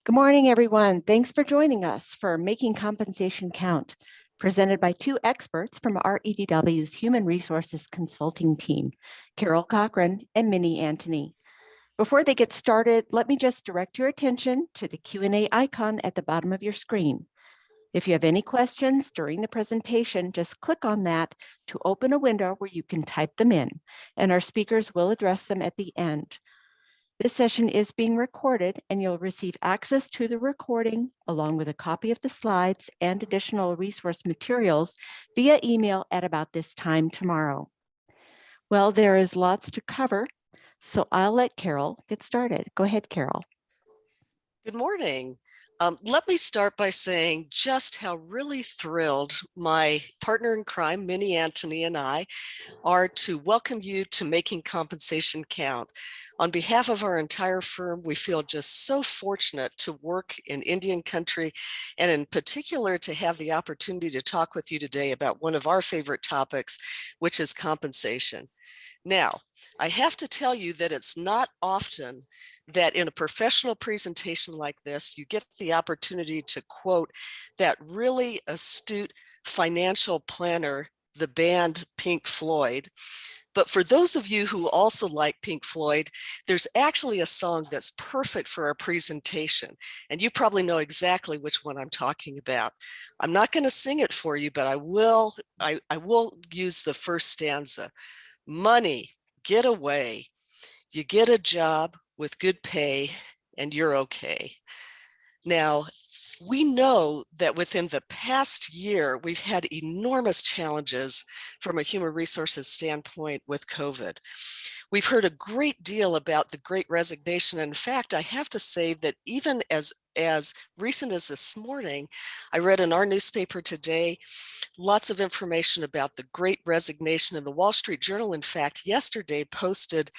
Good morning, everyone. Thanks for joining us for Making Compensation Count, presented by two experts from REDW's Human Resources Consulting team, Carol Cochran and Minnie Antony. Before they get started, let me just direct your attention to the Q&A icon at the bottom of your screen. If you have any questions during the presentation, just click on that to open a window where you can type them in, and our speakers will address them at the end. This session is being recorded, and you'll receive access to the recording along with a copy of the slides and additional resource materials via email at about this time tomorrow. Well, there is lots to cover, so I'll let Carol get started. Go ahead, Carol. Good morning. Let me start by saying just how really thrilled my partner in crime, Minnie Antony, and I are to welcome you to Making Compensation Count. On behalf of our entire firm, we feel just so fortunate to work in Indian country, and in particular to have the opportunity to talk with you today about one of our favorite topics, which is compensation. Now, I have to tell you that it's not often that in a professional presentation like this, you get the opportunity to quote that really astute financial planner, the band Pink Floyd. But for those of you who also like Pink Floyd, there's actually a song that's perfect for our presentation. And you probably know exactly which one I'm talking about. I'm not going to sing it for you, but I will use the first stanza. Money, get away. You get a job with good pay and you're okay. Now, we know that within the past year, we've had enormous challenges from a human resources standpoint with COVID. We've heard a great deal about the Great Resignation. And in fact, I have to say that even as recent as this morning, I read in our newspaper today lots of information about the Great Resignation. And the Wall Street Journal, in fact, yesterday posted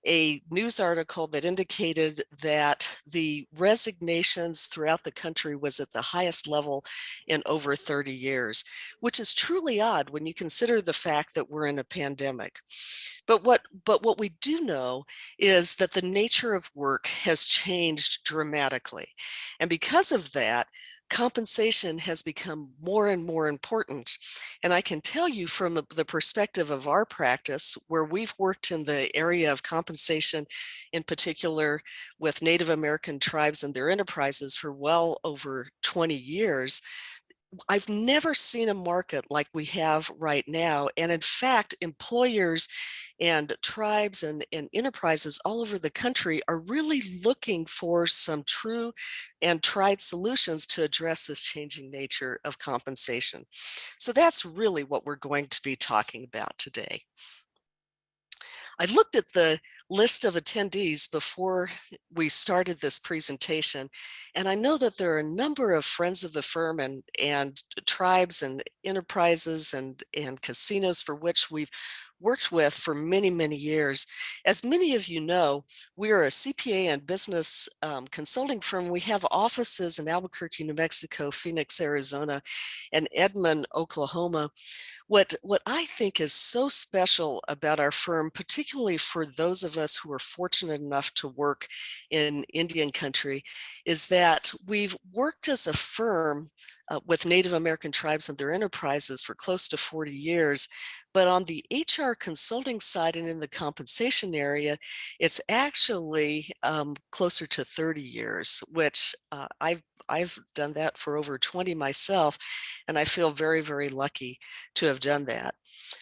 a news article that indicated that the resignations throughout the country was at the highest level in over 30 years, which is truly odd when you consider the fact that we're in a pandemic. But what we do know is that the nature of work has changed dramatically. And because of that, compensation has become more and more important. And I can tell you from the perspective of our practice, where we've worked in the area of compensation, in particular with Native American tribes and their enterprises for well over 20 years, I've never seen a market like we have right now. And in fact, employers and tribes and enterprises all over the country are really looking for some true and tried solutions to address this changing nature of compensation. So that's really what we're going to be talking about today. I looked at the list of attendees before we started this presentation, and I know that there are a number of friends of the firm and tribes and enterprises and casinos for which we've worked with for many, many years. As many of you know, we are a CPA and business consulting firm. We have offices in Albuquerque, New Mexico, Phoenix, Arizona, and Edmond, Oklahoma. What I think is so special about our firm, particularly for those of us who are fortunate enough to work in Indian country, is that we've worked as a firm with Native American tribes and their enterprises for close to 40 years. But on the HR consulting side and in the compensation area, it's actually closer to 30 years, which I've done that for over 20 myself, and I feel very, very lucky to have done that.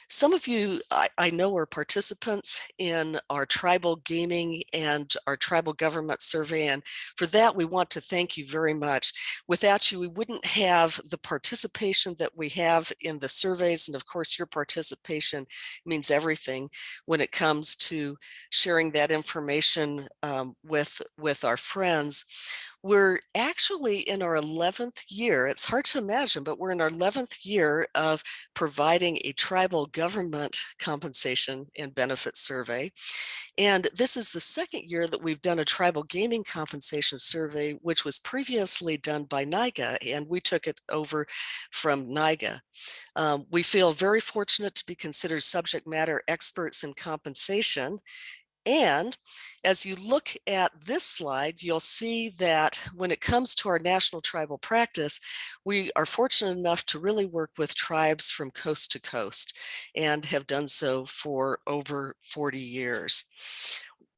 Some of you I know are participants in our tribal gaming and our tribal government survey, and for that we want to thank you very much. Without you, we wouldn't have the participation that we have in the surveys, and of course your participation means everything when it comes to sharing that information with our friends. We're actually in our 11th year. It's hard to imagine, but we're in our 11th year of providing a tribal government compensation and benefits survey. And this is the second year that we've done a tribal gaming compensation survey, which was previously done by NIGA, and we took it over from NIGA. We feel very fortunate to be considered subject matter experts in compensation. And as you look at this slide, you'll see that when it comes to our national tribal practice, we are fortunate enough to really work with tribes from coast to coast and have done so for over 40 years.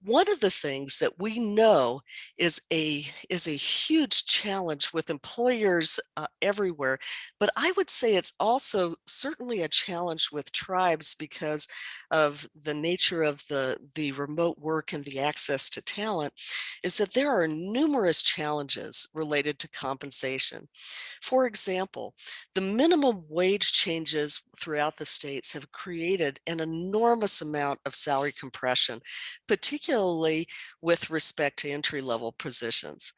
One of the things that we know is a huge challenge with employers everywhere, but I would say it's also certainly a challenge with tribes because of the nature of the remote work and the access to talent, is that there are numerous challenges related to compensation. For example, the minimum wage changes throughout the states have created an enormous amount of salary compression, particularly with respect to entry-level positions.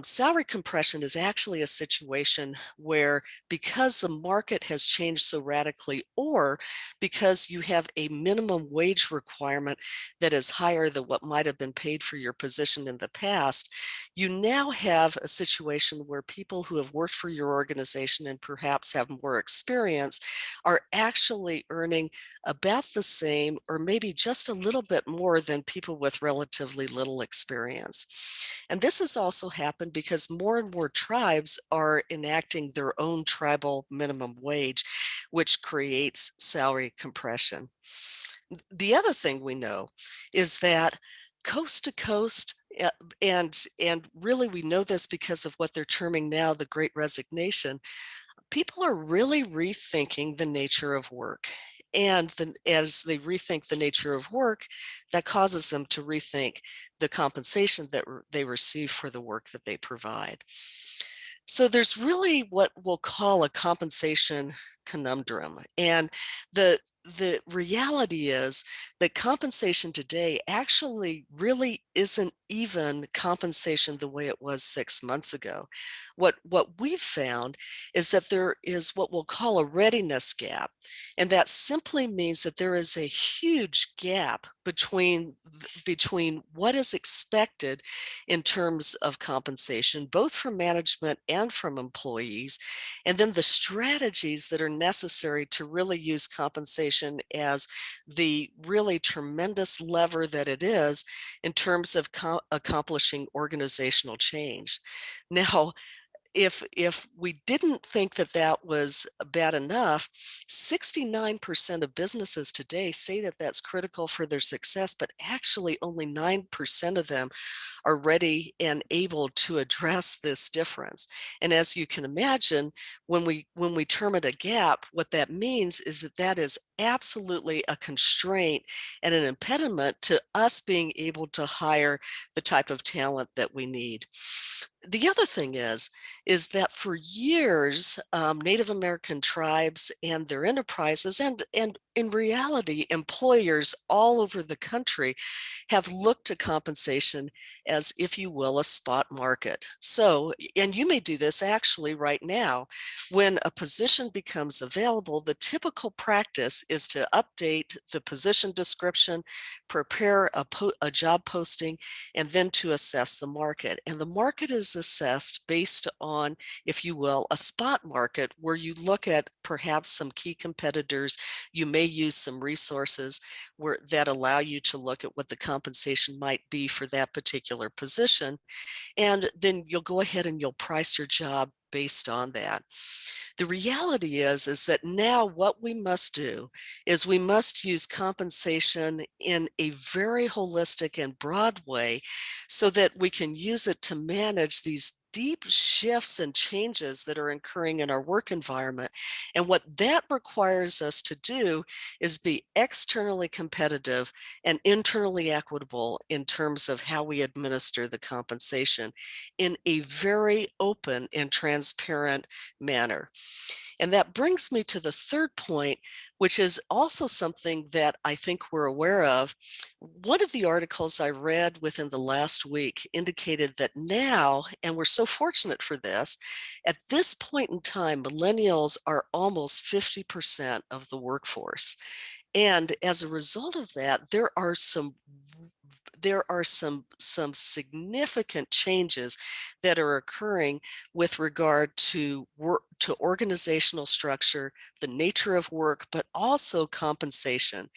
Salary compression is actually a situation where, because the market has changed so radically, or because you have a minimum wage requirement that is higher than what might have been paid for your position in the past, you now have a situation where people who have worked for your organization and perhaps have more experience are actually earning about the same or maybe just a little bit more than people with relatively little experience. And this has also happened because more and more tribes are enacting their own tribal minimum wage, which creates salary compression. The other thing we know is that coast to coast, and really we know this because of what they're terming now the Great Resignation, people are really rethinking the nature of work. And as they rethink the nature of work, that causes them to rethink the compensation that they receive for the work that they provide. So there's really what we'll call a compensation conundrum. And the reality is that compensation today actually really isn't even compensation the way it was 6 months ago. What we've found is that there is what we'll call a readiness gap. And that simply means that there is a huge gap between what is expected in terms of compensation, both from management and from employees, and then the strategies that are necessary to really use compensation as the really tremendous lever that it is in terms of accomplishing organizational change. Now, if we didn't think that that was bad enough, 69% of businesses today say that that's critical for their success, but actually only 9% of them are ready and able to address this difference. And as you can imagine, when we term it a gap, what that means is that that is absolutely a constraint and an impediment to us being able to hire the type of talent that we need. The other thing is that for years, Native American tribes and their enterprises, and in reality, employers all over the country have looked to compensation as, if you will, a spot market. So, and you may do this actually right now. When a position becomes available, the typical practice is to update the position description, prepare a job posting, and then to assess the market. And the market is assessed based on, if you will, a spot market where you look at perhaps some key competitors. You may use some resources that allow you to look at what the compensation might be for that particular position. And then you'll go ahead and you'll price your job based on that. The reality is that now what we must do is we must use compensation in a very holistic and broad way so that we can use it to manage these deep shifts and changes that are occurring in our work environment. And what that requires us to do is be externally competitive and internally equitable in terms of how we administer the compensation in a very open and transparent manner. And that brings me to the third point, which is also something that I think we're aware of. One of the articles I read within the last week indicated that now, and we're so fortunate for this, at this point in time, millennials are almost 50% of the workforce. And as a result of that, there are some significant changes that are occurring with regard to work, to organizational structure, the nature of work, but also compensation.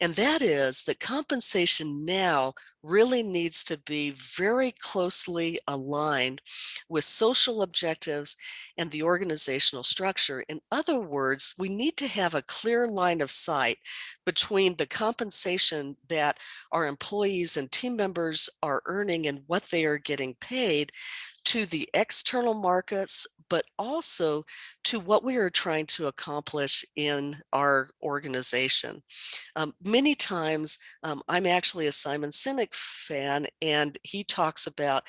And that is that compensation now really needs to be very closely aligned with social objectives and the organizational structure. In other words, we need to have a clear line of sight between the compensation that our employees and team members are earning and what they are getting paid to the external markets, but also to what we are trying to accomplish in our organization. Many times, I'm actually a Simon Sinek fan, and he talks about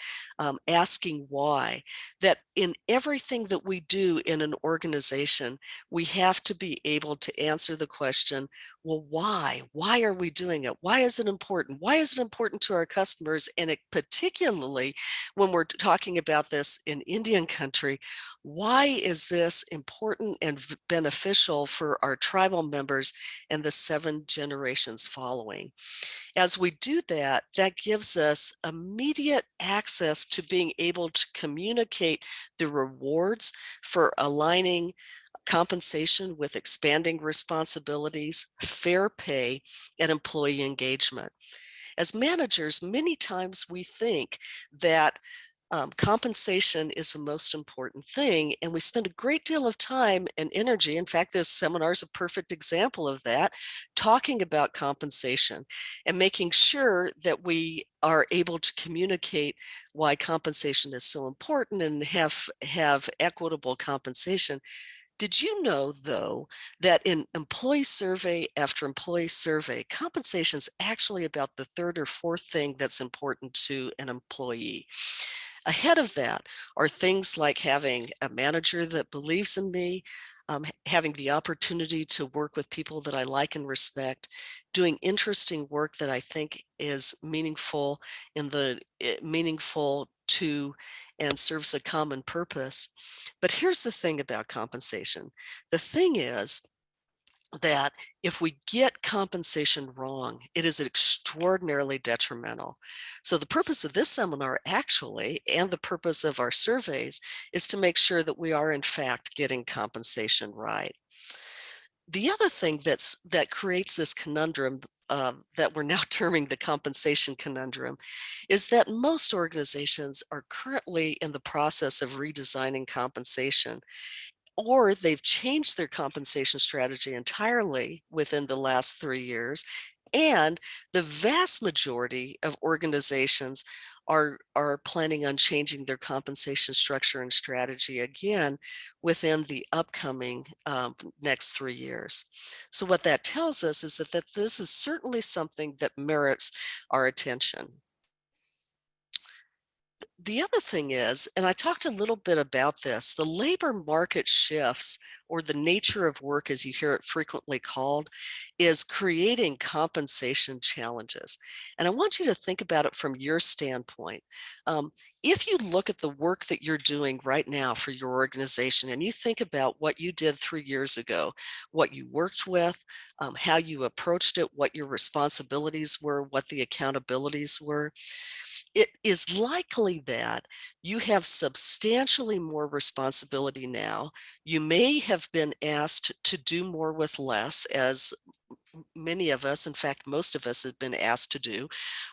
asking why, that in everything that we do in an organization, we have to be able to answer the question, well, why? Why are we doing it? Why is it important? Why is it important to our customers? And it, particularly when we're talking about this in Indian country, why is this important and beneficial for our tribal members and the 7 generations following? As we do that, that gives us immediate access to being able to communicate the rewards for aligning compensation with expanding responsibilities, fair pay, and employee engagement. As managers, many times we think that compensation is the most important thing, and we spend a great deal of time and energy. In fact, this seminar is a perfect example of that, talking about compensation and making sure that we are able to communicate why compensation is so important and have equitable compensation. Did you know, though, that in employee survey after employee survey, compensation is actually about the third or fourth thing that's important to an employee? Ahead of that are things like having a manager that believes in me, having the opportunity to work with people that I like and respect, doing interesting work that I think is meaningful meaningful to and serves a common purpose. But here's the thing about compensation. The thing is that if we get compensation wrong, it is extraordinarily detrimental. So the purpose of this seminar actually, and the purpose of our surveys, is to make sure that we are in fact getting compensation right. The other thing that creates this conundrum that we're now terming the compensation conundrum is that most organizations are currently in the process of redesigning compensation, or they've changed their compensation strategy entirely within the last 3 years. And the vast majority of organizations are planning on changing their compensation structure and strategy again within the upcoming next 3 years. So what that tells us is that this is certainly something that merits our attention. The other thing is, and I talked a little bit about this, the labor market shifts, or the nature of work as you hear it frequently called, is creating compensation challenges. And I want you to think about it from your standpoint. If you look at the work that you're doing right now for your organization and you think about what you did 3 years ago, what you worked with, how you approached it, what your responsibilities were, what the accountabilities were, it is likely that you have substantially more responsibility now. You may have been asked to do more with less, as many of us, in fact, most of us have been asked to do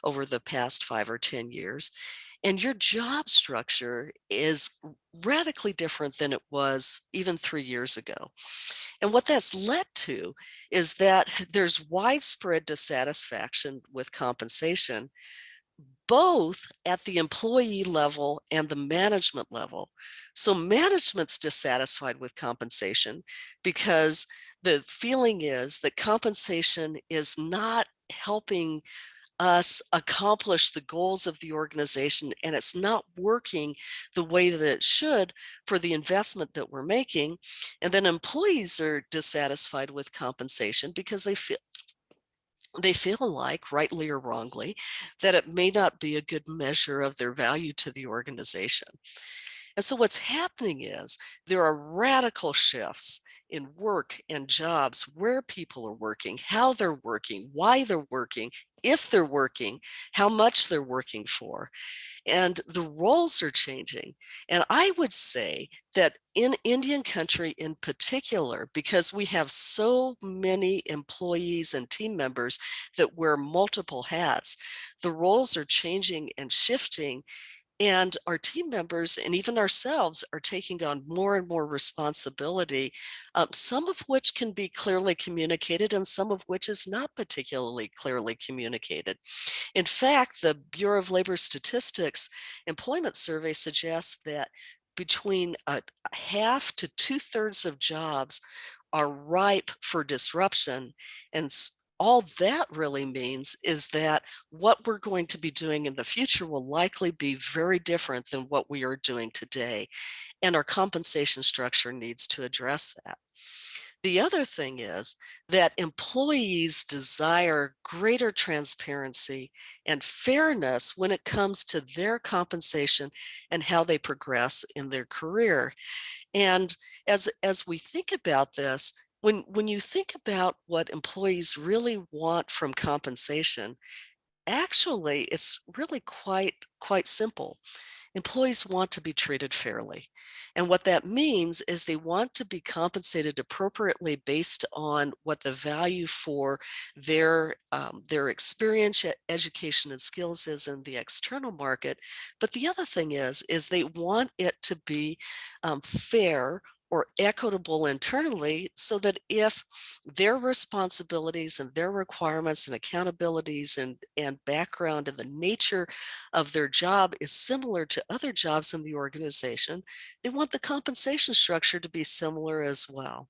over the past 5 or 10 years. And your job structure is radically different than it was even 3 years ago. And what that's led to is that there's widespread dissatisfaction with compensation, both at the employee level and the management level. So management's dissatisfied with compensation because the feeling is that compensation is not helping us accomplish the goals of the organization, and it's not working the way that it should for the investment that we're making. And then employees are dissatisfied with compensation because they feel like, rightly or wrongly, that it may not be a good measure of their value to the organization. And so what's happening is there are radical shifts in work and jobs, where people are working, how they're working, why they're working, if they're working, how much they're working for, and the roles are changing. And I would say that in Indian country in particular, because we have so many employees and team members that wear multiple hats, the roles are changing and shifting, and our team members and even ourselves are taking on more and more responsibility, some of which can be clearly communicated and some of which is not particularly clearly communicated. In fact, the Bureau of Labor Statistics employment survey suggests that between half to two-thirds of jobs are ripe for disruption. And all that really means is that what we're going to be doing in the future will likely be very different than what we are doing today. And our compensation structure needs to address that. The other thing is that employees desire greater transparency and fairness when it comes to their compensation and how they progress in their career. And as we think about this, when you think about what employees really want from compensation, actually it's really quite simple. Employees want to be treated fairly. And what that means is they want to be compensated appropriately based on what the value for their experience, education, and skills is in the external market. But the other thing is they want it to be fair or equitable internally, so that if their responsibilities and their requirements and accountabilities and background and the nature of their job is similar to other jobs in the organization, they want the compensation structure to be similar as well.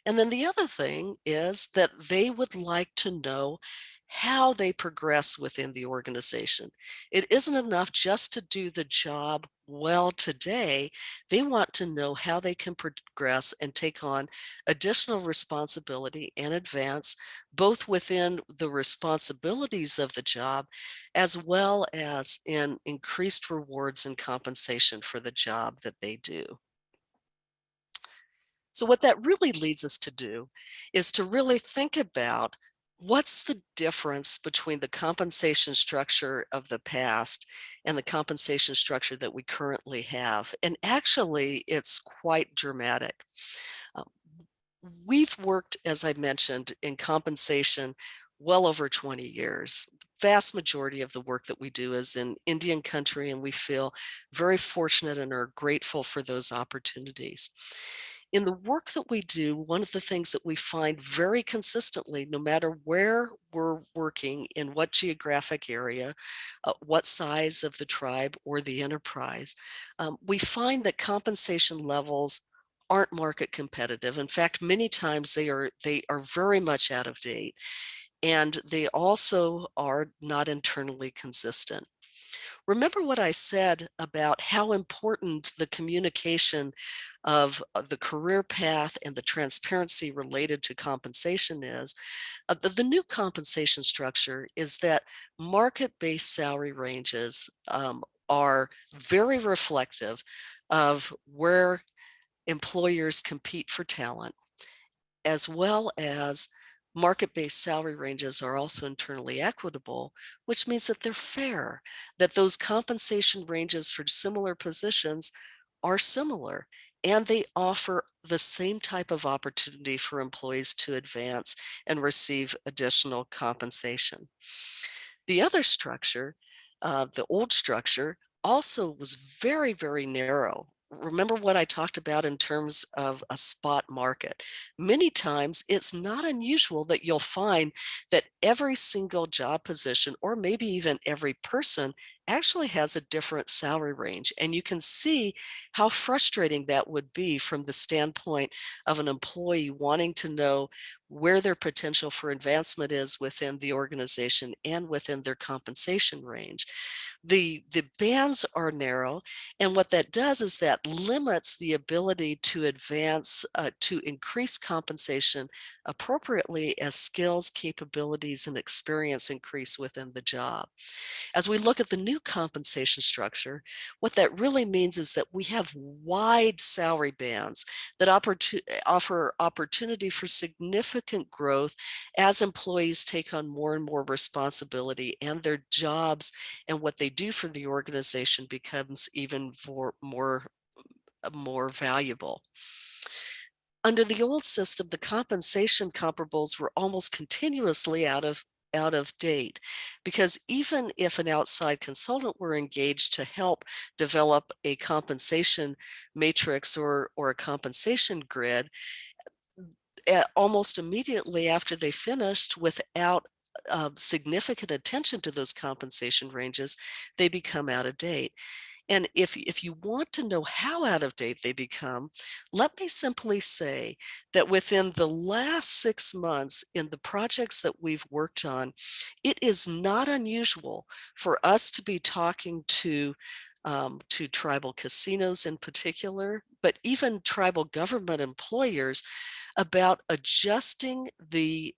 And then the other thing is that they would like to know how they progress within the organization. It isn't enough just to do the job well today. They want to know how they can progress and take on additional responsibility and advance, both within the responsibilities of the job, as well as in increased rewards and compensation for the job that they do. So what that really leads us to do is to really think about what's the difference between the compensation structure of the past and the compensation structure that we currently have. And actually, it's quite dramatic. Uh, We've worked, as I mentioned, in compensation well over 20 years. Vast majority of the work that we do is in Indian country, and we feel very fortunate and are grateful for those opportunities. In the work that we do, one of the things that we find very consistently, no matter where we're working, in what geographic area, what size of the tribe or the enterprise, we find that compensation levels aren't market competitive. In fact, many times they are very much out of date, and they also are not internally consistent. Remember what I said about how important the communication of the career path and the transparency related to compensation is. The new compensation structure is that market-based salary ranges are very reflective of where employers compete for talent, as well as market-based salary ranges are also internally equitable, which means that they're fair, that those compensation ranges for similar positions are similar, and they offer the same type of opportunity for employees to advance and receive additional compensation. The other structure, the old structure, also was very narrow. Remember what I talked about in terms of a spot market. Many times it's not unusual that you'll find that every single job position, or maybe even every person, actually has a different salary range. And you can see how frustrating that would be from the standpoint of an employee wanting to know where their potential for advancement is within the organization and within their compensation range. The bands are narrow, and what that does is that limits the ability to advance, to increase compensation appropriately as skills, capabilities, and experience increase within the job. As we look at the new compensation structure, what that really means is that we have wide salary bands that offer opportunity for significant growth as employees take on more and more responsibility, and their jobs and what they do for the organization becomes even more valuable. Under the old system, the compensation comparables were almost continuously out of date, because even if an outside consultant were engaged to help develop a compensation matrix or a compensation grid, almost immediately after they finished, without significant attention to those compensation ranges, they become out of date. And if you want to know how out of date they become, let me simply say that within the last 6 months in the projects that we've worked on, it is not unusual for us to be talking to tribal casinos in particular, but even tribal government employers, about adjusting the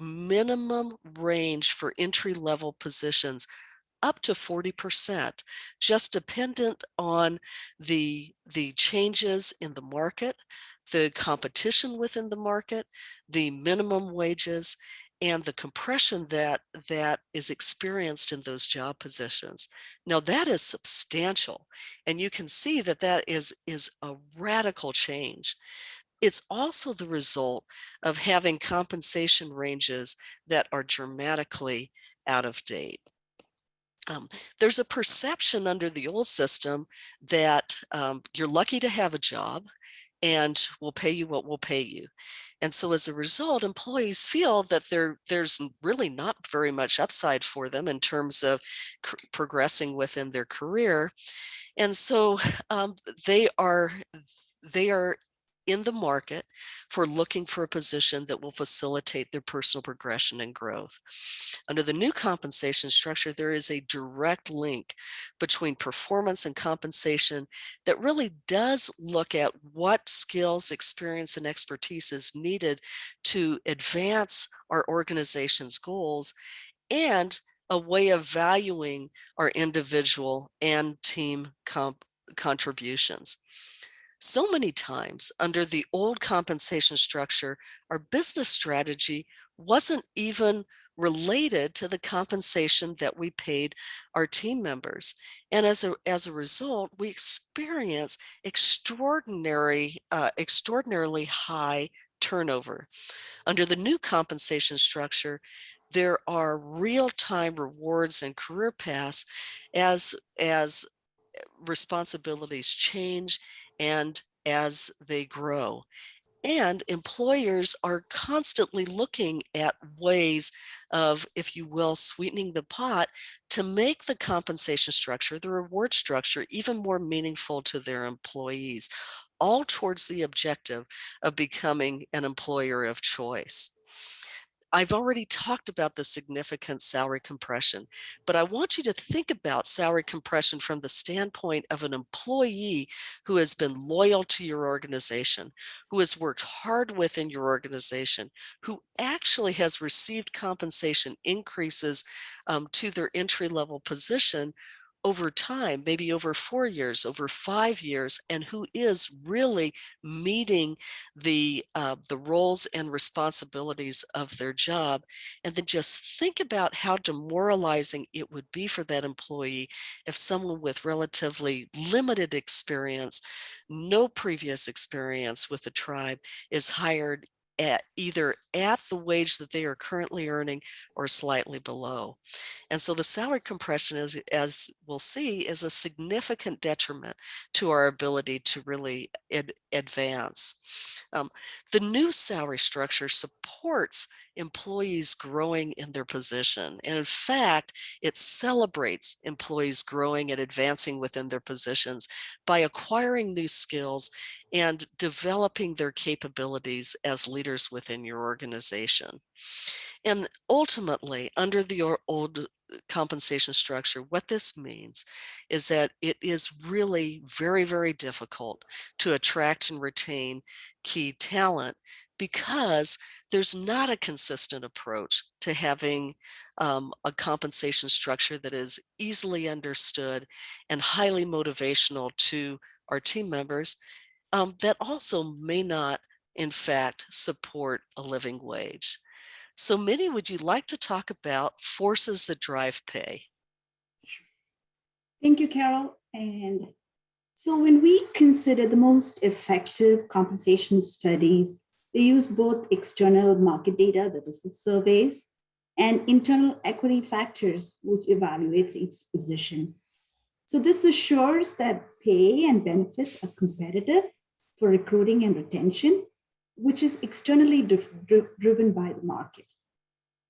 minimum range for entry-level positions up to 40%, just dependent on the changes in the market, the competition within the market, the minimum wages, and the compression that is experienced in those job positions. Now that is substantial, and you can see that that is a radical change. It's also the result of having compensation ranges that are dramatically out of date. There's a perception under the old system that you're lucky to have a job and we'll pay you what we'll pay you. And so as a result, employees feel that there's really not very much upside for them in terms of progressing within their career. And so um, they are they are in the market for looking for a position that will facilitate their personal progression and growth. Under the new compensation structure, there is a direct link between performance and compensation that really does look at what skills, experience, and expertise is needed to advance our organization's goals, and a way of valuing our individual and team contributions. So many times under the old compensation structure, our business strategy wasn't even related to the compensation that we paid our team members. And as a result, we experience extraordinarily high turnover. Under the new compensation structure, there are real-time rewards and career paths as responsibilities change and as they grow. And employers are constantly looking at ways of, if you will, sweetening the pot to make the compensation structure, the reward structure, even more meaningful to their employees, all towards the objective of becoming an employer of choice. I've already talked about the significant salary compression, but I want you to think about salary compression from the standpoint of an employee who has been loyal to your organization, who has worked hard within your organization, who actually has received compensation increases to their entry-level position over time, maybe over 4 years, over 5 years, and who is really meeting the roles and responsibilities of their job. And then just think about how demoralizing it would be for that employee if someone with relatively limited experience, no previous experience with the tribe, is hired at either at the wage that they are currently earning or slightly below. And so the salary compression, is, as we'll see, is a significant detriment to our ability to really advance. The new salary structure supports employees growing in their position. And in fact, it celebrates employees growing and advancing within their positions by acquiring new skills and developing their capabilities as leaders within your organization. And ultimately, under the old compensation structure, what this means is that it is really very, very difficult to attract and retain key talent, because there's not a consistent approach to having a compensation structure that is easily understood and highly motivational to our team members, that also may not, in fact, support a living wage. So Minnie, would you like to talk about forces that drive pay? Thank you, Carol. And so when we consider the most effective compensation studies, they use both external market data, that is the surveys, and internal equity factors, which evaluates each position. So this assures that pay and benefits are competitive for recruiting and retention, which is externally driven by the market.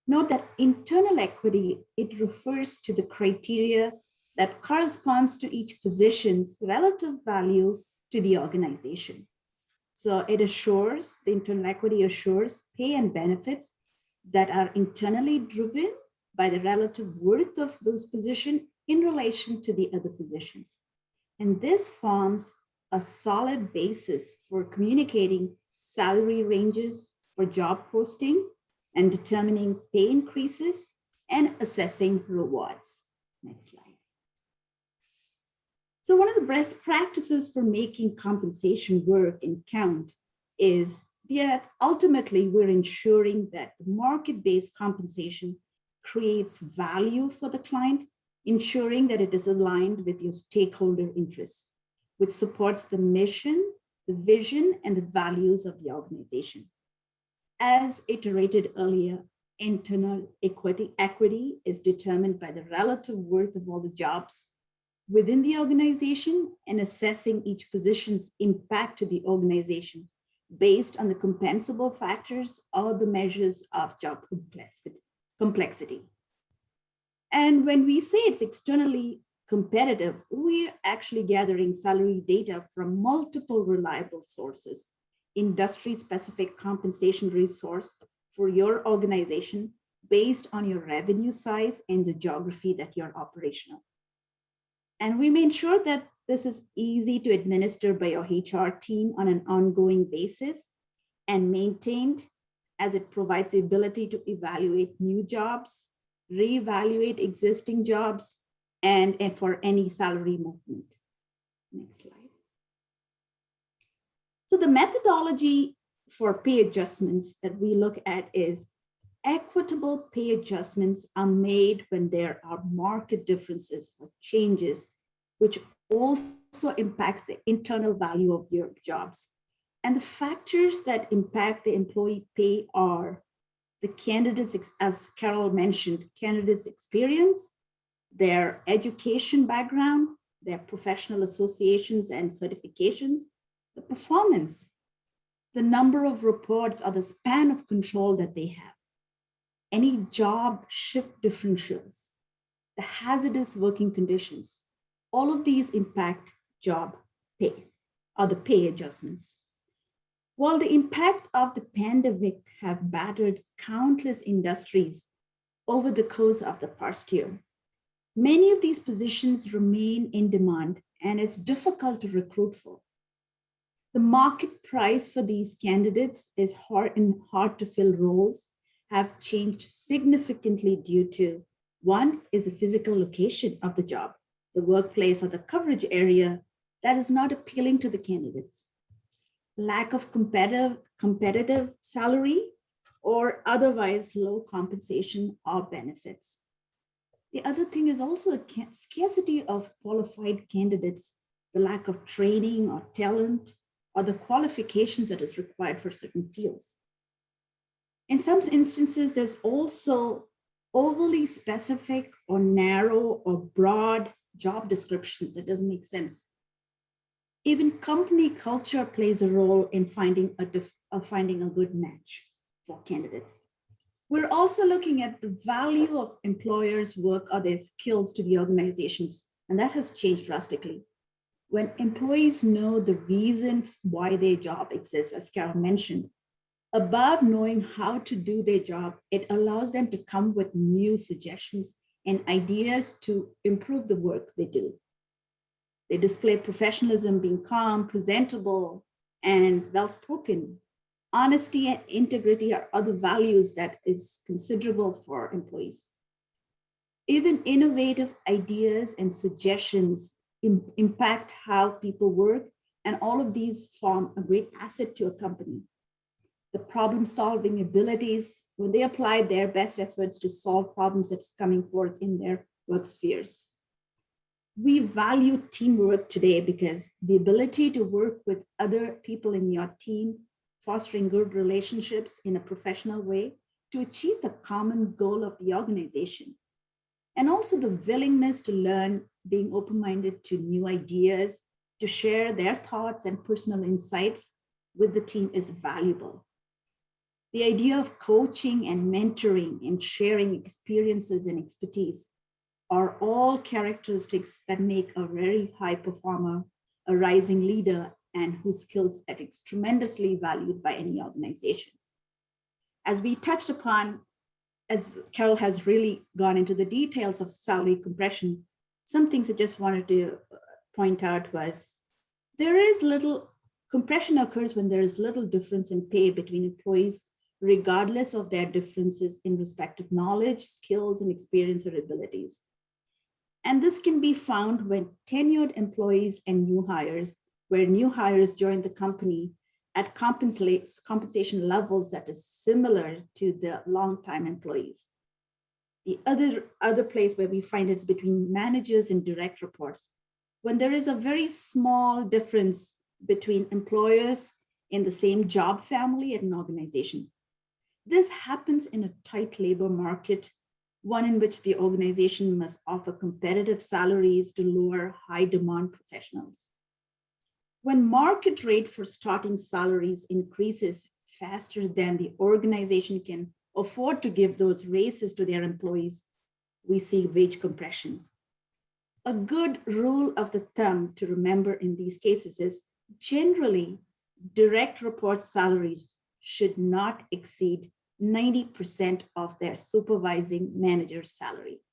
Note that internal equity, it refers to the criteria that corresponds to each position's relative value to the organization. So it assures, the internal equity assures pay and benefits that are internally driven by the relative worth of those positions in relation to the other positions. And this forms a solid basis for communicating salary ranges for job posting and determining pay increases and assessing rewards. Next slide. So one of the best practices for making compensation work and count is that ultimately we're ensuring that the market-based compensation creates value for the client, ensuring that it is aligned with your stakeholder interests, which supports the mission, the vision, and the values of the organization. As iterated earlier, internal equity is determined by the relative worth of all the jobs within the organization and assessing each position's impact to the organization based on the compensable factors or the measures of job complexity. And when we say it's externally competitive, we're actually gathering salary data from multiple reliable sources, industry-specific compensation resource for your organization based on your revenue size and the geography that you're operational. And we may ensure that this is easy to administer by your HR team on an ongoing basis and maintained, as it provides the ability to evaluate new jobs, reevaluate existing jobs, and for any salary movement. Next slide. So the methodology for pay adjustments that we look at is equitable pay adjustments are made when there are market differences or changes, which also impacts the internal value of your jobs. And the factors that impact the employee pay are the candidates, as Carol mentioned, candidates' experience, their education background, their professional associations and certifications, the performance, the number of reports or the span of control that they have, any job shift differentials, the hazardous working conditions. All of these impact job pay or the pay adjustments. While the impact of the pandemic have battered countless industries over the course of the past year, many of these positions remain in demand and it's difficult to recruit for. The market price for these candidates is hard to fill roles have changed significantly due to, one is the physical location of the job, the workplace or the coverage area that is not appealing to the candidates, lack of competitive salary or otherwise low compensation or benefits. The other thing is also a scarcity of qualified candidates, the lack of training or talent, or the qualifications that is required for certain fields. In some instances, there's also overly specific or narrow or broad job descriptions that doesn't make sense. Even company culture plays a role in finding a good match for candidates. We're also looking at the value of employers' work or their skills to the organizations, and that has changed drastically. When employees know the reason why their job exists, as Carol mentioned, above knowing how to do their job, it allows them to come with new suggestions and ideas to improve the work they do. They display professionalism, being calm, presentable, and well-spoken, Honesty and integrity are other values that is considerable for employees. Even innovative ideas and suggestions impact how people work, and all of these form a great asset to a company. The problem-solving abilities, when they apply their best efforts to solve problems that's coming forth in their work spheres. We value teamwork today because the ability to work with other people in your team, fostering good relationships in a professional way to achieve the common goal of the organization. And also the willingness to learn, being open-minded to new ideas, to share their thoughts and personal insights with the team is valuable. The idea of coaching and mentoring and sharing experiences and expertise are all characteristics that make a very high performer, a rising leader, and whose skills are tremendously valued by any organization. As we touched upon, as Carol has really gone into the details of salary compression, some things I just wanted to point out was there is little compression occurs when there is little difference in pay between employees, regardless of their differences in respective knowledge, skills, and experience or abilities. And this can be found when tenured employees and new hires, where new hires join the company at compensation levels that is similar to the long-time employees. The other place where we find it is between managers and direct reports, when there is a very small difference between employers in the same job family at an organization. This happens in a tight labor market, one in which the organization must offer competitive salaries to lure high demand professionals. When market rate for starting salaries increases faster than the organization can afford to give those raises to their employees, we see wage compressions. A good rule of the thumb to remember in these cases is generally direct report salaries should not exceed 90% of their supervising manager's salary.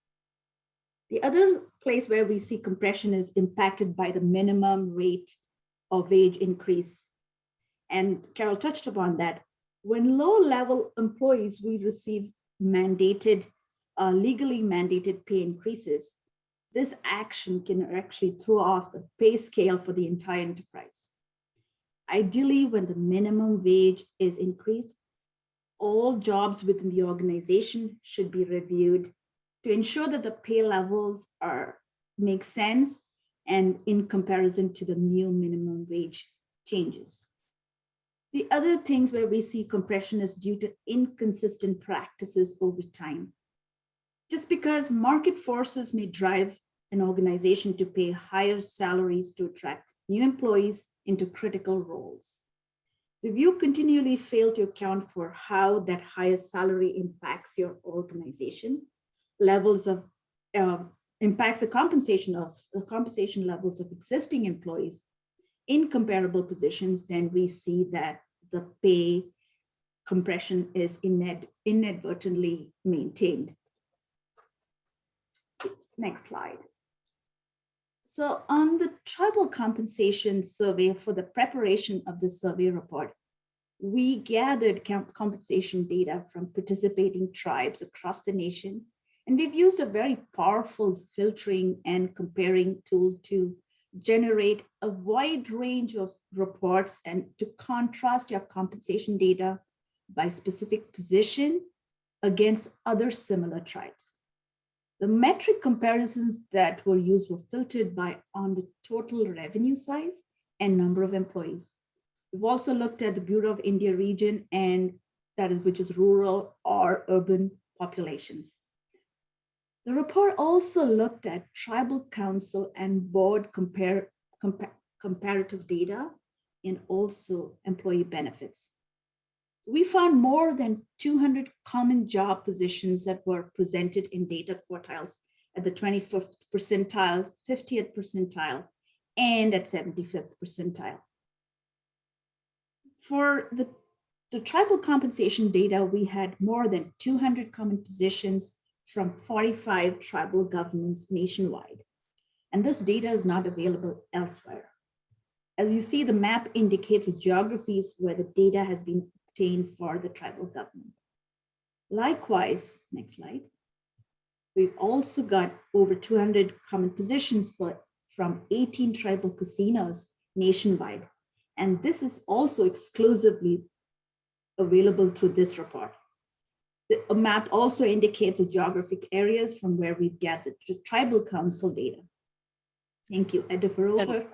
The other place where we see compression is impacted by the minimum rate of wage increase. And Carol touched upon that. When low-level employees, we receive legally mandated pay increases, this action can actually throw off the pay scale for the entire enterprise. Ideally, when the minimum wage is increased, all jobs within the organization should be reviewed to ensure that the pay levels make sense and in comparison to the new minimum wage changes. The other things where we see compression is due to inconsistent practices over time. Just because market forces may drive an organization to pay higher salaries to attract new employees into critical roles. If you continually fail to account for how that higher salary impacts your organization, impacts the compensation levels of existing employees in comparable positions, then we see that the pay compression is inadvertently maintained. Next slide. So on the tribal compensation survey, for the preparation of the survey report, we gathered compensation data from participating tribes across the nation, and we've used a very powerful filtering and comparing tool to generate a wide range of reports and to contrast your compensation data by specific position against other similar tribes. The metric comparisons that were used were filtered on the total revenue size and number of employees. We've also looked at the Bureau of India region, and which is rural or urban populations. The report also looked at tribal council and board comparative data and also employee benefits. We found more than 200 common job positions that were presented in data quartiles at the 25th percentile, 50th percentile, and at 75th percentile. For the tribal compensation data, we had more than 200 common positions from 45 tribal governments nationwide. And this data is not available elsewhere. As you see, the map indicates the geographies where the data has been obtained for the tribal government. Likewise, next slide, we've also got over 200 common positions from 18 tribal casinos nationwide. And this is also exclusively available through this report. The map also indicates the geographic areas from where we've gathered the tribal council data. Thank you. I defer over.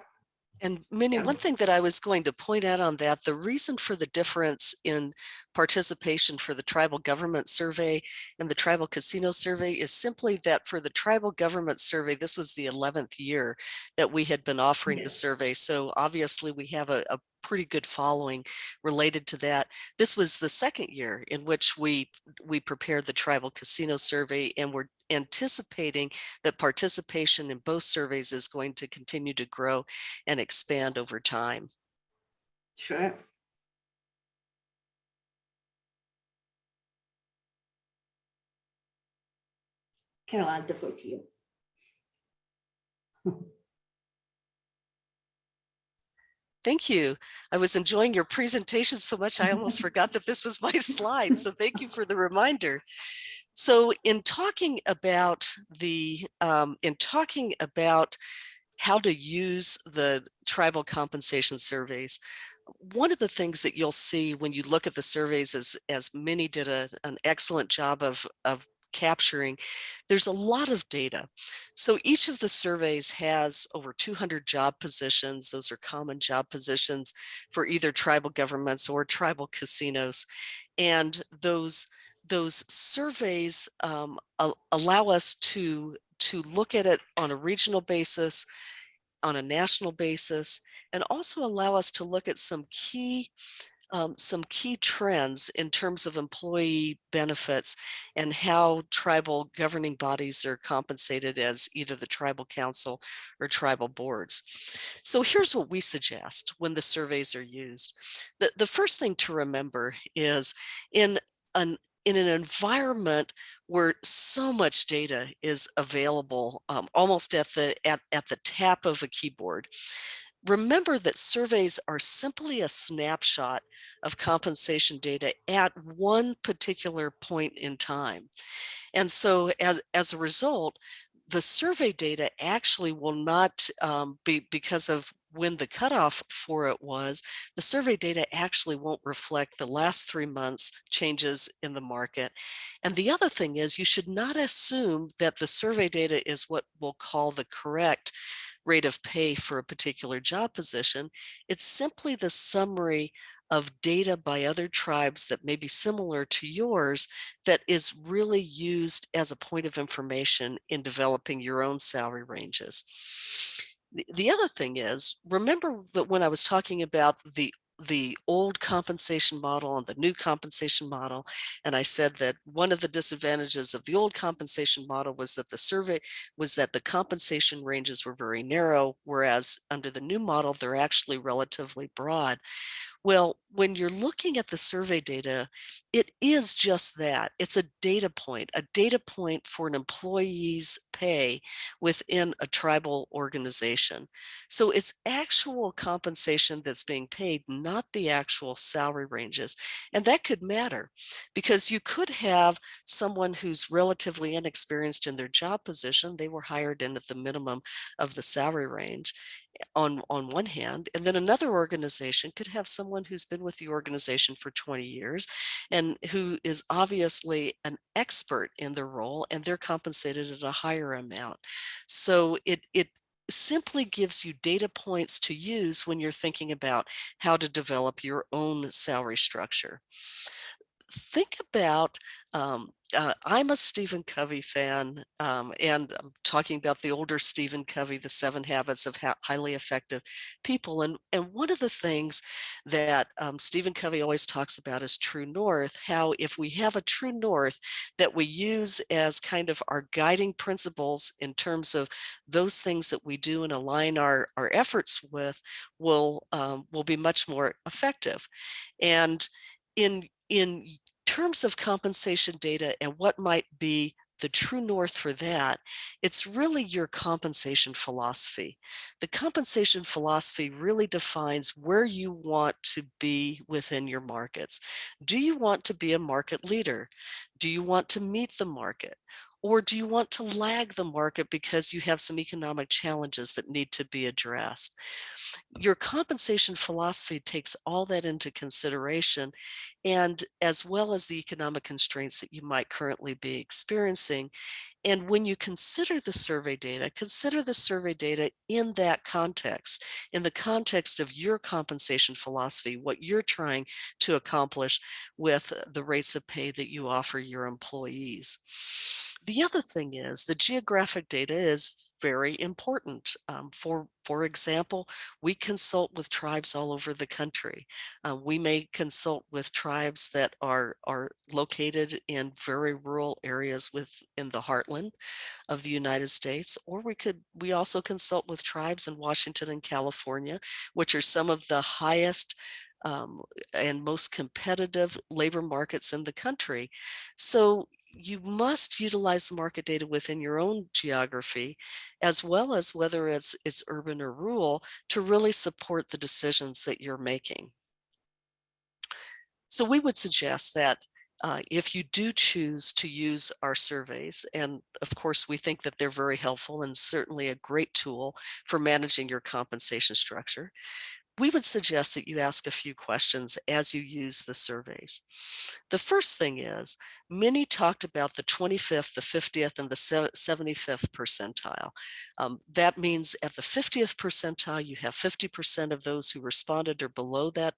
And Minnie, one thing that I was going to point out on that, the reason for the difference in participation for the tribal government survey and the tribal casino survey is simply that for the tribal government survey, this was the 11th year that we had been offering the survey. So obviously we have a pretty good following related to that. This was the second year in which we prepared the tribal casino survey, and we're anticipating that participation in both surveys is going to continue to grow and expand over time. Sure. Carol, I'll defer to you. Thank you. I was enjoying your presentation so much I almost forgot that this was my slide. So thank you for the reminder. So in talking about how to use the tribal compensation surveys, one of the things that you'll see when you look at the surveys, as Minnie did an excellent job of capturing, there's a lot of data. So each of the surveys has over 200 job positions. Those are common job positions for either tribal governments or tribal casinos. And those surveys allow us to look at it on a regional basis, on a national basis, and also allow us to look at some key trends in terms of employee benefits and how tribal governing bodies are compensated as either the tribal council or tribal boards. So here's what we suggest when the surveys are used. The first thing to remember is in an environment where so much data is available, almost at the tap of a keyboard, remember that surveys are simply a snapshot of compensation data at one particular point in time. And so as a result, the survey data actually will not be, because of when the cutoff for it was, the survey data actually won't reflect the last 3 months changes in the market. And the other thing is, you should not assume that the survey data is what we'll call the correct rate of pay for a particular job position. It's simply the summary of data by other tribes that may be similar to yours that is really used as a point of information in developing your own salary ranges. The other thing is, remember that when I was talking about the old compensation model and the new compensation model, and I said that one of the disadvantages of the old compensation model was that the compensation ranges were very narrow, whereas under the new model, they're actually relatively broad. Well, when you're looking at the survey data, it is just that. It's a data point for an employee's pay within a tribal organization. So it's actual compensation that's being paid, not the actual salary ranges. And that could matter because you could have someone who's relatively inexperienced in their job position. They were hired in at the minimum of the salary range on one hand, and then another organization could have someone who's been with the organization for 20 years and who is obviously an expert in their role, and they're compensated at a higher amount. So it simply gives you data points to use when you're thinking about how to develop your own salary structure. Think about, I'm a Stephen Covey fan, and I'm talking about the older Stephen Covey, The 7 Habits of Highly Effective People. And one of the things that Stephen Covey always talks about is true north, how if we have a true north that we use as kind of our guiding principles in terms of those things that we do and align our efforts with, will be much more effective. And in terms of compensation data and what might be the true north for that, it's really your compensation philosophy. The compensation philosophy really defines where you want to be within your markets. Do you want to be a market leader? Do you want to meet the market? Or do you want to lag the market because you have some economic challenges that need to be addressed? Your compensation philosophy takes all that into consideration, and as well as the economic constraints that you might currently be experiencing. And when you consider the survey data in that context, in the context of your compensation philosophy, what you're trying to accomplish with the rates of pay that you offer your employees. The other thing is the geographic data is very important. For example, we consult with tribes all over the country. We may consult with tribes that are located in very rural areas within the heartland of the United States, or we also consult with tribes in Washington and California, which are some of the highest and most competitive labor markets in the country. So you must utilize the market data within your own geography, as well as whether it's urban or rural, to really support the decisions that you're making. So we would suggest that if you do choose to use our surveys, and of course we think that they're very helpful and certainly a great tool for managing your compensation structure, we would suggest that you ask a few questions as you use the surveys. The first thing is, many talked about the 25th, the 50th, and the 75th percentile. That means at the 50th percentile, you have 50% of those who responded are below that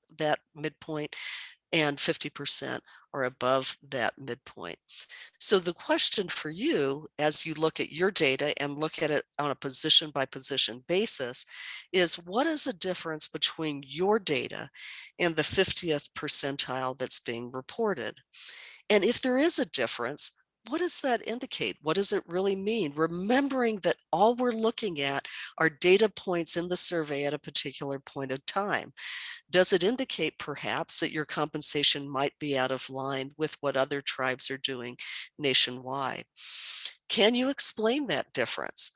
midpoint, and 50% are above that midpoint. So the question for you, as you look at your data and look at it on a position by position basis, is what is the difference between your data and the 50th percentile that's being reported? And if there is a difference, what does that indicate? What does it really mean? Remembering that all we're looking at are data points in the survey at a particular point of time. Does it indicate perhaps that your compensation might be out of line with what other tribes are doing nationwide? Can you explain that difference?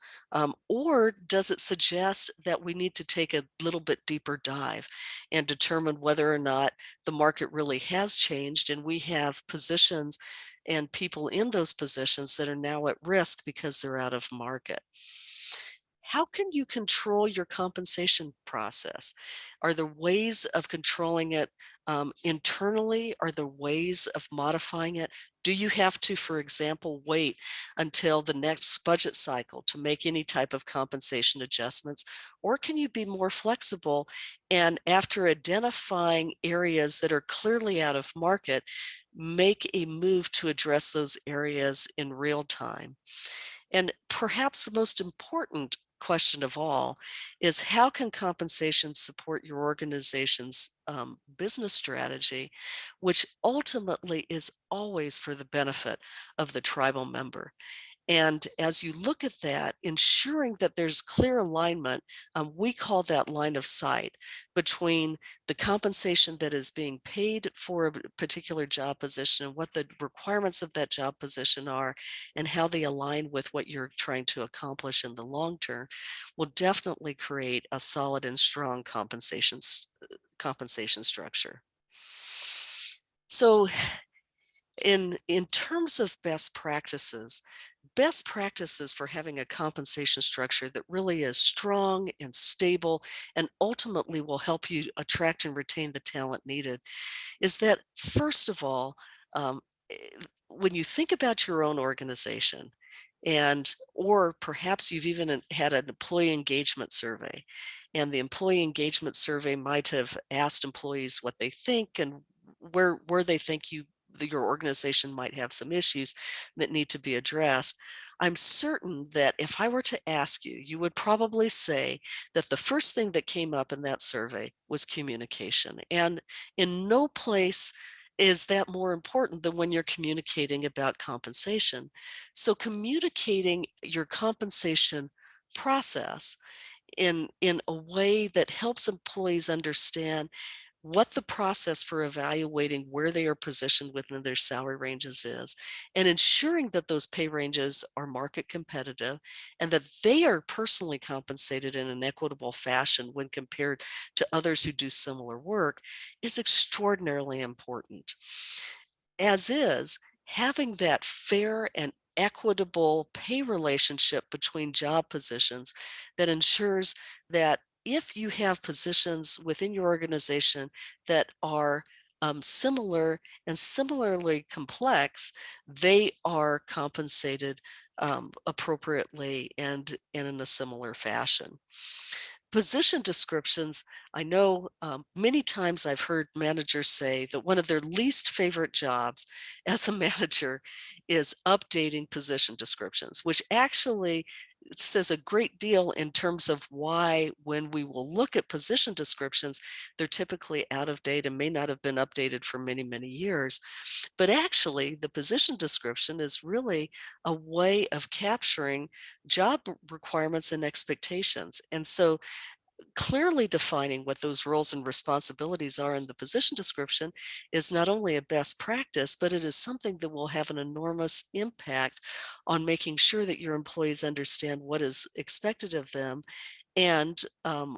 Or does it suggest that we need to take a little bit deeper dive and determine whether or not the market really has changed and we have positions and people in those positions that are now at risk because they're out of market? How can you control your compensation process? Are there ways of controlling it internally? Are there ways of modifying it? Do you have to, for example, wait until the next budget cycle to make any type of compensation adjustments? Or can you be more flexible and, after identifying areas that are clearly out of market, make a move to address those areas in real time? And perhaps the most important question of all is, how can compensation support your organization's business strategy, which ultimately is always for the benefit of the tribal member? And as you look at that, ensuring that there's clear alignment, we call that line of sight between the compensation that is being paid for a particular job position and what the requirements of that job position are and how they align with what you're trying to accomplish in the long term, will definitely create a solid and strong compensation structure. So in terms of best practices for having a compensation structure that really is strong and stable and ultimately will help you attract and retain the talent needed, is that, first of all, eh, when you think about your own organization, or perhaps you've even had an employee engagement survey, and the employee engagement survey might have asked employees what they think and where they think your organization might have some issues that need to be addressed. I'm certain that if I were to ask you, you would probably say that the first thing that came up in that survey was communication. And in no place is that more important than when you're communicating about compensation. So communicating your compensation process in a way that helps employees understand what the process for evaluating where they are positioned within their salary ranges is, and ensuring that those pay ranges are market competitive and that they are personally compensated in an equitable fashion when compared to others who do similar work is extraordinarily important. As is, having that fair and equitable pay relationship between job positions that ensures that if you have positions within your organization that are similar and similarly complex, they are compensated appropriately and in a similar fashion. Position descriptions, I know many times I've heard managers say that one of their least favorite jobs as a manager is updating position descriptions, which actually says a great deal in terms of why when we will look at position descriptions, they're typically out of date and may not have been updated for many, many years. But actually, the position description is really a way of capturing job requirements and expectations. And so clearly defining what those roles and responsibilities are in the position description is not only a best practice, but it is something that will have an enormous impact on making sure that your employees understand what is expected of them, and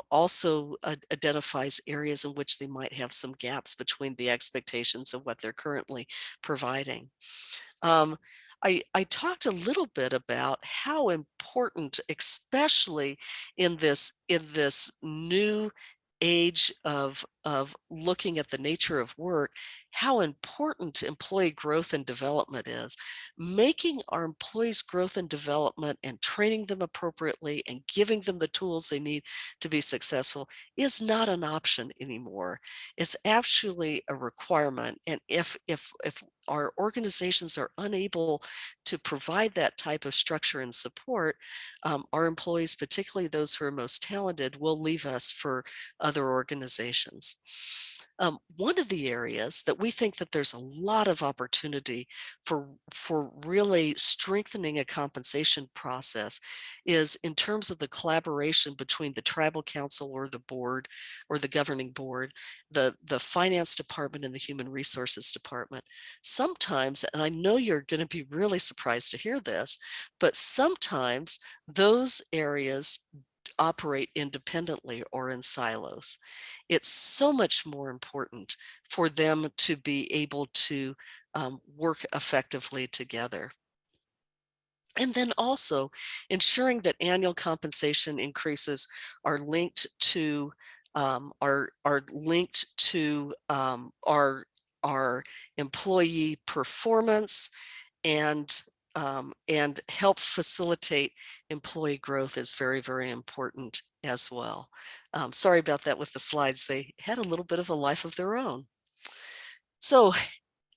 also identifies areas in which they might have some gaps between the expectations and what they're currently providing. Um, I talked a little bit about how important, especially in this new age of looking at the nature of work, how important employee growth and development is. Making our employees growth and development and training them appropriately and giving them the tools they need to be successful is not an option anymore. It's actually a requirement. And if our organizations are unable to provide that type of structure and support, our employees, particularly those who are most talented, will leave us for other organizations. One of the areas that we think that there's a lot of opportunity for really strengthening a compensation process is in terms of the collaboration between the tribal council or the board or the governing board, the finance department and the human resources department. Sometimes, and I know you're going to be really surprised to hear this, but sometimes those areas operate independently or in silos. It's so much more important for them to be able to work effectively together. And then also ensuring that annual compensation increases are linked to our employee performance and help facilitate employee growth is very, very important as well. Sorry about that with the slides. They had a little bit of a life of their own. So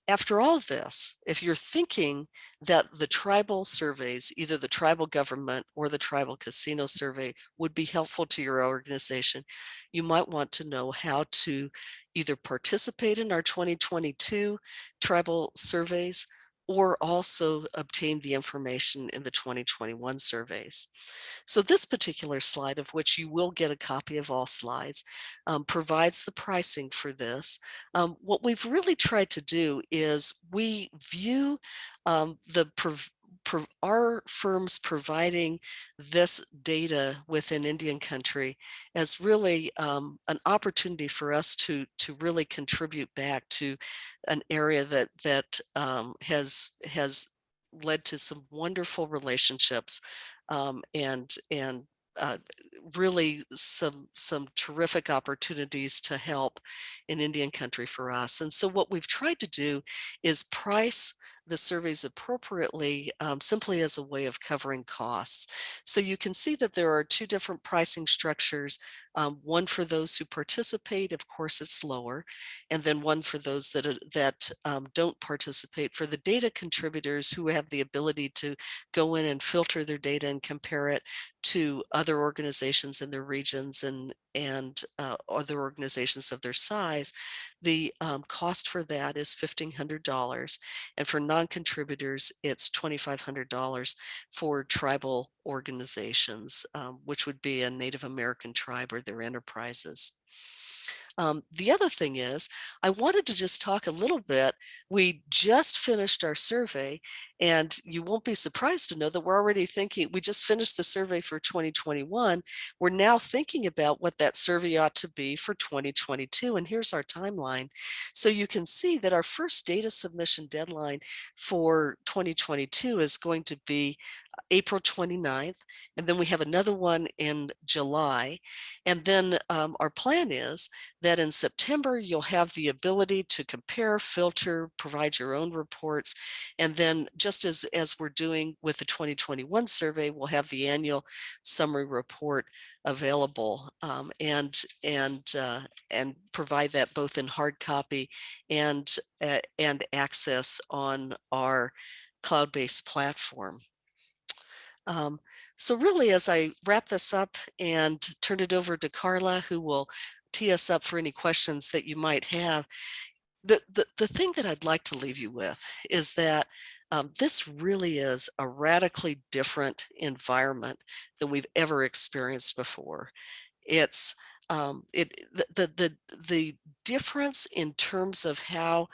after all this, if you're thinking that the tribal surveys, either the tribal government or the tribal casino survey, would be helpful to your organization, you might want to know how to either participate in our 2022 tribal surveys or also obtain the information in the 2021 surveys. So this particular slide, of which you will get a copy of all slides, provides the pricing for this. What we've really tried to do is we view our firms providing this data within Indian country as really an opportunity for us to really contribute back to an area that has led to some wonderful relationships and really some terrific opportunities to help in Indian country for us. And so what we've tried to do is price the surveys appropriately, simply as a way of covering costs. So you can see that there are two different pricing structures, one for those who participate, of course it's lower, and then one for those that don't participate. For the data contributors who have the ability to go in and filter their data and compare it to other organizations in their regions and other organizations of their size, the cost for that is $1,500. And for non-contributors, it's $2,500 for tribal organizations, which would be a Native American tribe or their enterprises. The other thing is, I wanted to just talk a little bit. We just finished our survey, and you won't be surprised to know that we're already thinking, we just finished the survey for 2021. We're now thinking about what that survey ought to be for 2022. And here's our timeline. So you can see that our first data submission deadline for 2022 is going to be April 29th, and then we have another one in July. And then our plan is that in September, you'll have the ability to compare, filter, provide your own reports. And then just as we're doing with the 2021 survey, we'll have the annual summary report available and provide that both in hard copy and access on our cloud-based platform. So really, as I wrap this up and turn it over to Carla, who will tee us up for any questions that you might have, the thing that I'd like to leave you with is that this really is a radically different environment than we've ever experienced before. It's the difference in terms of how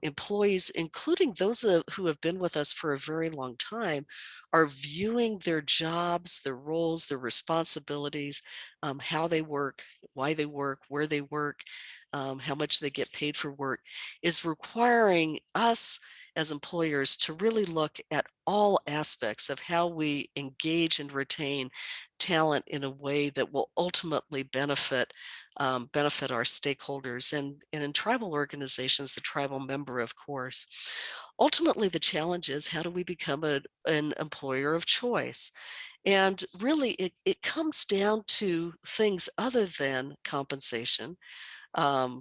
employees, including those who have been with us for a very long time, are viewing their jobs, their roles, their responsibilities, how they work, why they work, where they work, how much they get paid for work, is requiring us as employers to really look at all aspects of how we engage and retain talent in a way that will ultimately benefit our stakeholders and in tribal organizations, the tribal member, of course. Ultimately, the challenge is, how do we become an employer of choice? And really, it comes down to things other than compensation,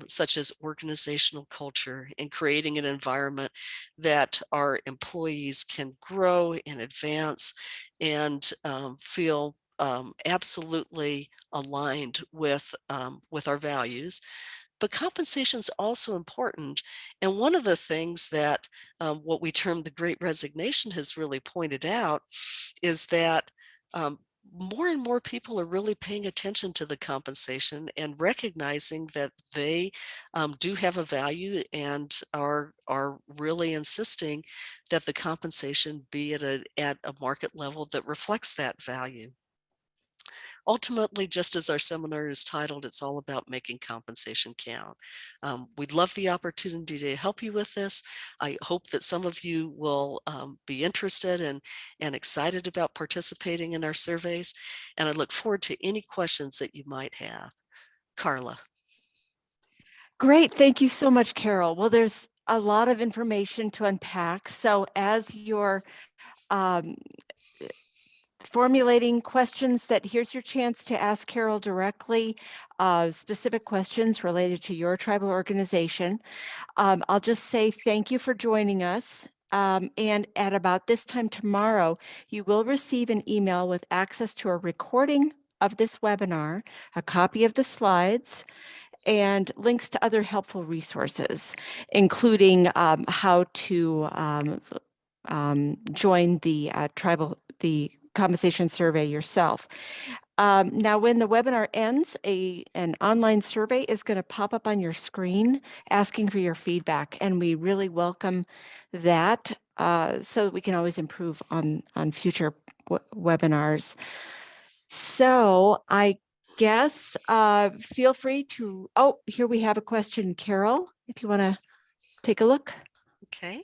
such as organizational culture and creating an environment that our employees can grow and advance and feel absolutely aligned with our values. But compensation is also important. And one of the things that what we term the Great Resignation has really pointed out is that more and more people are really paying attention to the compensation and recognizing that they do have a value and are really insisting that the compensation be at a market level that reflects that value. Ultimately, just as our seminar is titled, it's all about making compensation count. We'd love the opportunity to help you with this. I hope that some of you will be interested and excited about participating in our surveys. And I look forward to any questions that you might have. Carla. Great. Thank you so much, Carol. Well, there's a lot of information to unpack. So as you're formulating questions, here's your chance to ask Carol directly specific questions related to your tribal organization. I'll just say thank you for joining us. And at about this time tomorrow, you will receive an email with access to a recording of this webinar, a copy of the slides, and links to other helpful resources, including how to join the compensation survey yourself. Now, when the webinar ends, an online survey is going to pop up on your screen asking for your feedback, and we really welcome that so that we can always improve on future webinars. So I guess feel free to, oh, here we have a question, Carol, if you want to take a look. Okay.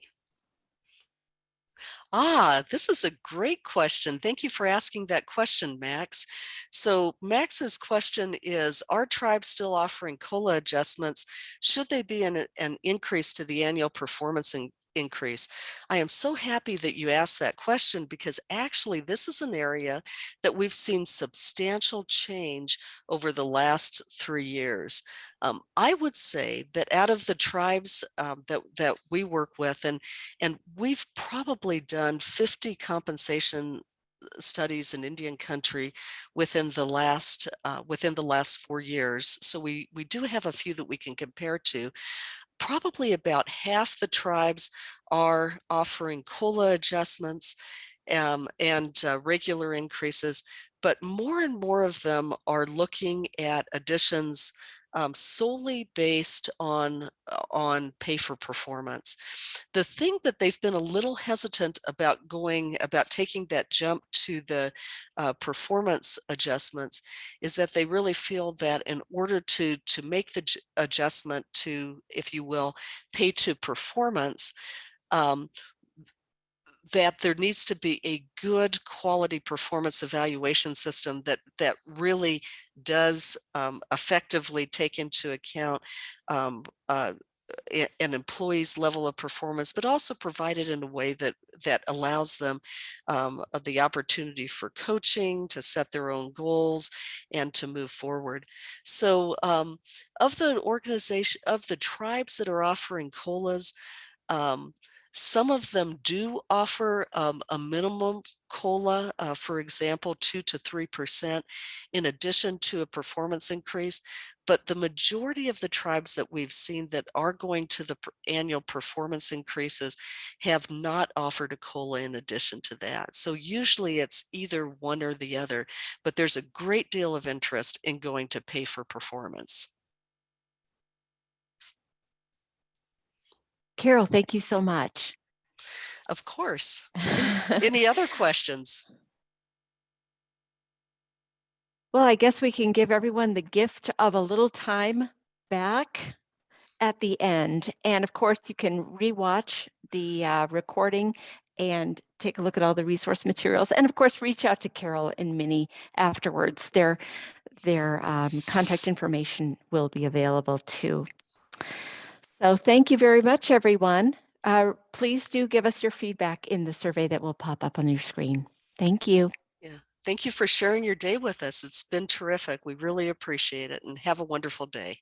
This is a great question. Thank you for asking that question, Max. So Max's question is, are tribes still offering COLA adjustments? Should they be an increase to the annual performance increase? I am so happy that you asked that question, because actually this is an area that we've seen substantial change over the last 3 years. I would say that out of the tribes that we work with, and we've probably done 50 compensation studies in Indian country within the last 4 years. So we do have a few that we can compare to. Probably about half the tribes are offering COLA adjustments and regular increases, but more and more of them are looking at additions solely based on pay for performance. The thing that they've been a little hesitant about taking that jump to the performance adjustments is that they really feel that in order to make the adjustment to, if you will, pay to performance, that there needs to be a good quality performance evaluation system that really does effectively take into account an employee's level of performance, but also provide it in a way that allows them the opportunity for coaching, to set their own goals, and to move forward. So of the tribes that are offering COLAs, some of them do offer a minimum COLA, for example, 2 to 3% in addition to a performance increase. But the majority of the tribes that we've seen that are going to the annual performance increases have not offered a COLA in addition to that. So usually it's either one or the other, but there's a great deal of interest in going to pay for performance. Carol, thank you so much. Of course. Any other questions? Well, I guess we can give everyone the gift of a little time back at the end. And of course, you can rewatch the recording and take a look at all the resource materials. And of course, reach out to Carol and Minnie afterwards. Their contact information will be available too. So thank you very much, everyone. Please do give us your feedback in the survey that will pop up on your screen. Thank you. Yeah. Thank you for sharing your day with us. It's been terrific. We really appreciate it, and have a wonderful day.